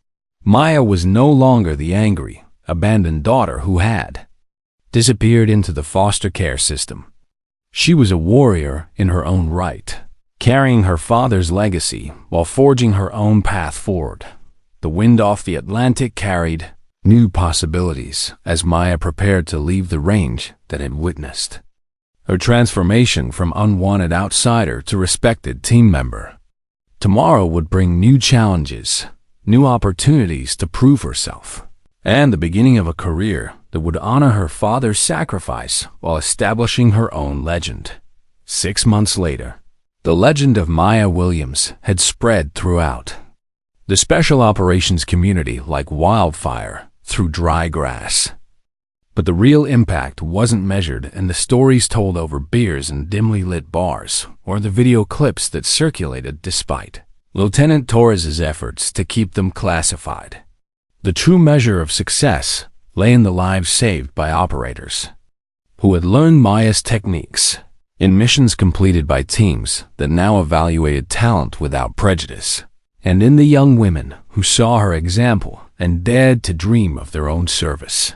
S1: Maya was no longer the angry, abandoned daughter who had disappeared into the foster care system. She was a warrior in her own right, carrying her father's legacy while forging her own path forward. The wind off the Atlantic carried new possibilities as Maya prepared to leave the range that had witnessed her transformation from unwanted outsider to respected team member. Tomorrow would bring new challenges, new opportunities to prove herself. and the beginning of a career that would honor her father's sacrifice while establishing her own legend. 6 months later, the legend of Maya Williams had spread throughout the special operations community like wildfire through dry grass. But the real impact wasn't measured in the stories told over beers in dimly lit bars or the video clips that circulated despite Lieutenant Torres's efforts to keep them classified. The true measure of success lay in the lives saved by operators who had learned Maya's techniques in missions completed by teams that now evaluated talent without prejudice, and in the young women who saw her example and dared to dream of their own service.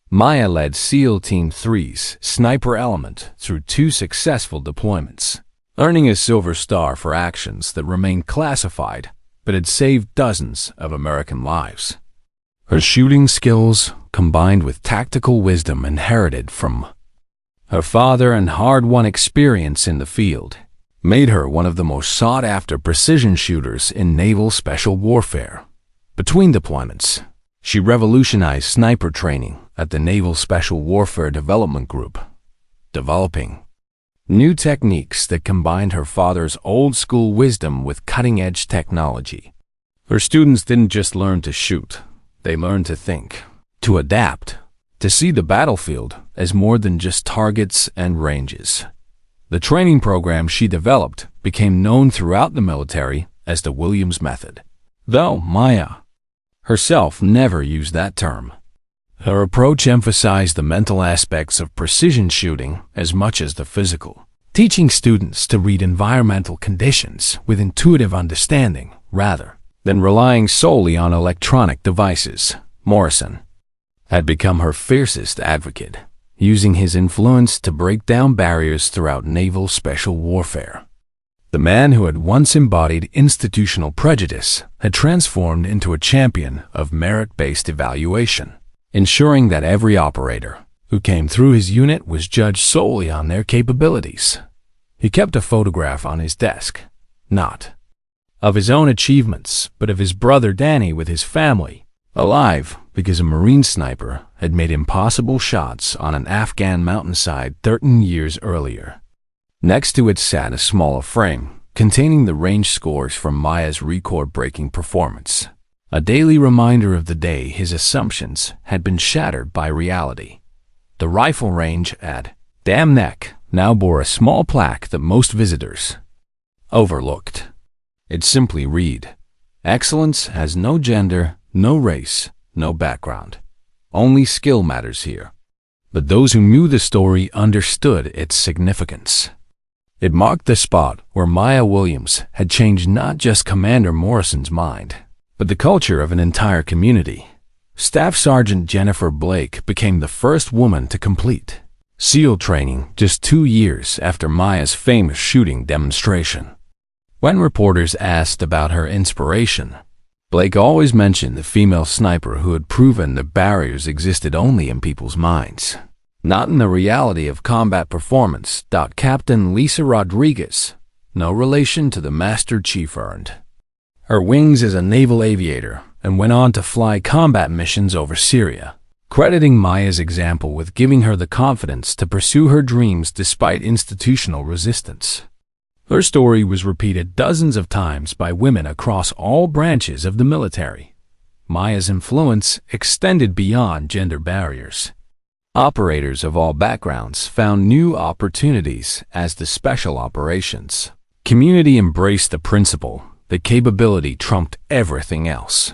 S1: Maya led SEAL Team 3's sniper element through 2 successful deployments, earning a Silver Star for actions that remained classified but had saved dozens of American lives. Her shooting skills, combined with tactical wisdom inherited from her father and hard-won experience in the field, made her one of the most sought-after precision shooters in naval special warfare. Between deployments, she revolutionized sniper training at the Naval Special Warfare Development Group, developing new techniques that combined her father's old-school wisdom with cutting-edge technology. Her students didn't just learn to shoot, they learned to think, to adapt, to see the battlefield as more than just targets and ranges. The training program she developed became known throughout the military as the Williams Method, though Maya herself never used that term. Her approach emphasized the mental aspects of precision shooting as much as the physical, teaching students to read environmental conditions with intuitive understanding rather than relying solely on electronic devices. Morrison had become her fiercest advocate, using his influence to break down barriers throughout naval special warfare. The man who had once embodied institutional prejudice had transformed into a champion of merit-based evaluation, ensuring that every operator who came through his unit was judged solely on their capabilities. He kept a photograph on his desk, not of his own achievements, but of his brother Danny with his family, alive because a Marine sniper had made impossible shots on an Afghan mountainside 13 years earlier. Next to it sat a smaller frame containing the range scores from Maya's record-breaking performance, a daily reminder of the day his assumptions had been shattered by reality. The rifle range at Dam Neck now bore a small plaque that most visitors overlooked. It simply read, "Excellence has no gender, no race, no background. Only skill matters here." But those who knew the story understood its significance. It marked the spot where Maya Williams had changed not just Commander Morrison's mind, but the culture of an entire community. Staff Sergeant Jennifer Blake became the first woman to complete SEAL training just 2 years after Maya's famous shooting demonstration. When reporters asked about her inspiration, Blake always mentioned the female sniper who had proven that barriers existed only in people's minds, not in the reality of combat performance. Captain Lisa Rodriguez, no relation to the Master Chief, earned her wings as a naval aviator and went on to fly combat missions over Syria, crediting Maya's example with giving her the confidence to pursue her dreams despite institutional resistance. Her story was repeated dozens of times by women across all branches of the military. Maya's influence extended beyond gender barriers. Operators of all backgrounds found new opportunities as the special operations community embraced the principle that capability trumped everything else.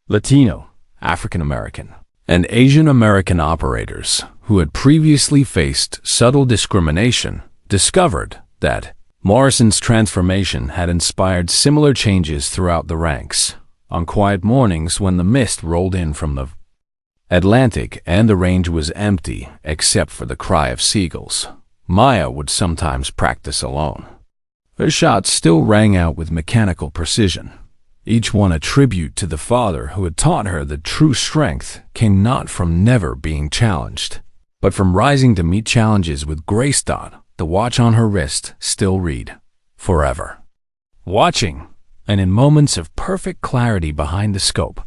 S1: Latino, African American, and Asian American operators who had previously faced subtle discrimination discovered that Morrison's transformation had inspired similar changes throughout the ranks. On quiet mornings when the mist rolled in from the Atlantic and the range was empty except for the cry of seagulls, Maya would sometimes practice alone. Her shots still rang out with mechanical precision, each one a tribute to the father who had taught her that true strength came not from never being challenged, but from rising to meet challenges with grace. The watch on her wrist still read, "Forever." Watching, and in moments of perfect clarity behind the scope,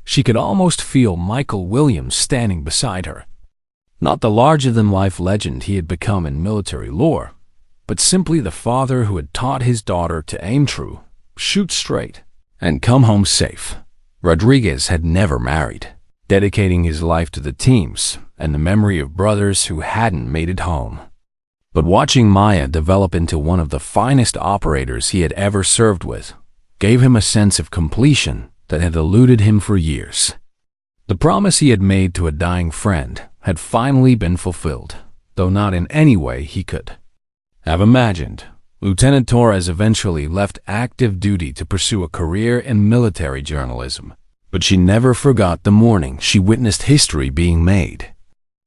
S1: She could almost feel Michael Williams standing beside her. Not the larger-than-life legend he had become in military lore, but simply the father who had taught his daughter to aim true, shoot straight, and come home safe. Rodriguez had never married, dedicating his life to the teams and the memory of brothers who hadn't made it home. But watching Maya develop into one of the finest operators he had ever served with gave him a sense of completion that had eluded him for years. The promise he had made to a dying friend had finally been fulfilled, though not in any way he could have imagined. Lieutenant Torres eventually left active duty to pursue a career in military journalism, but she never forgot the morning she witnessed history being made.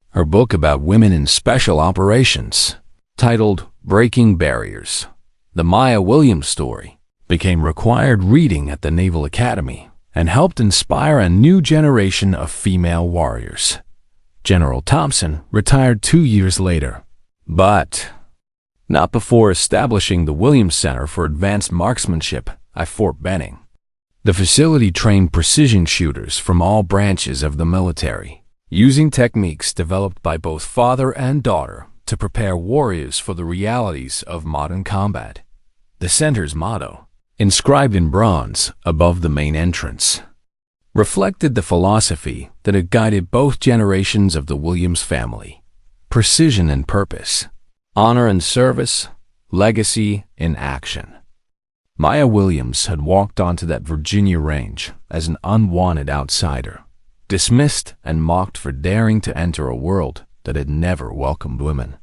S1: Her book about women in special operations, titled Breaking Barriers, The Maya Williams Story, became required reading at the Naval Academy and helped inspire a new generation of female warriors. General Thompson retired 2 years later, but not before establishing the Williams Center for Advanced Marksmanship at Fort Benning. The facility trained precision shooters from all branches of the military, using techniques developed by both father and daughter to prepare warriors for the realities of modern combat. The center's motto, inscribed in bronze above the main entrance, reflected the philosophy that had guided both generations of the Williams family: precision in purpose, honor in service, legacy in action. Maya Williams had walked onto that Virginia range as an unwanted outsider, dismissed and mocked for daring to enter a world that had never welcomed women.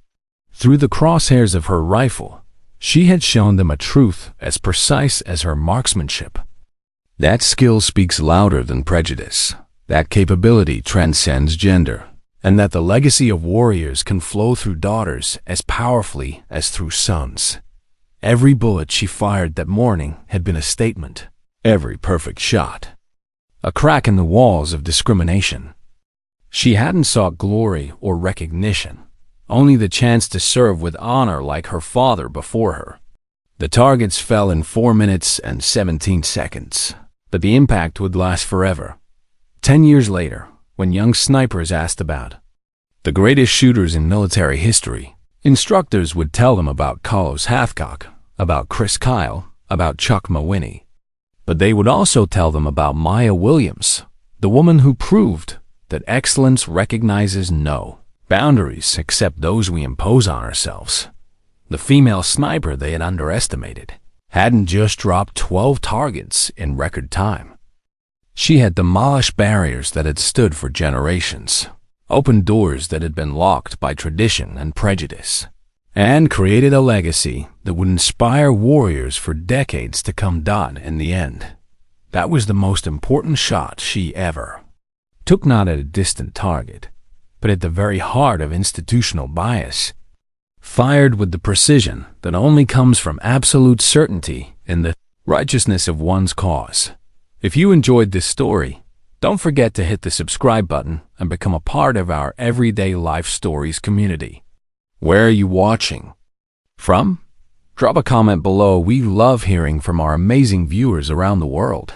S1: Through the crosshairs of her rifle, she had shown them a truth as precise as her marksmanship. That skill speaks louder than prejudice, that capability transcends gender, and that the legacy of warriors can flow through daughters as powerfully as through sons. Every bullet she fired that morning had been a statement, every perfect shot a crack in the walls of discrimination. She hadn't sought glory or recognition, only the chance to serve with honor like her father before her. The targets fell in 4 minutes and 17 seconds, but the impact would last forever. 10 years later, when young snipers asked about the greatest shooters in military history, instructors would tell them about Carlos Hathcock, about Chris Kyle, about Chuck Mawhinney. But they would also tell them about Maya Williams, the woman who proved that excellence recognizes no boundaries except those we impose on ourselves. The female sniper they had underestimated hadn't just dropped 12 targets in record time. She had demolished barriers that had stood for generations, opened doors that had been locked by tradition and prejudice, and created a legacy that would inspire warriors for decades to come. In the end, that was the most important shot she ever took, not at a distant target, but at the very heart of institutional bias, fired with the precision that only comes from absolute certainty in the righteousness of one's cause. If you enjoyed this story, don't forget to hit the subscribe button and become a part of our Everyday Life Stories community. Where are you watching from? Drop a comment below. We love hearing from our amazing viewers around the world.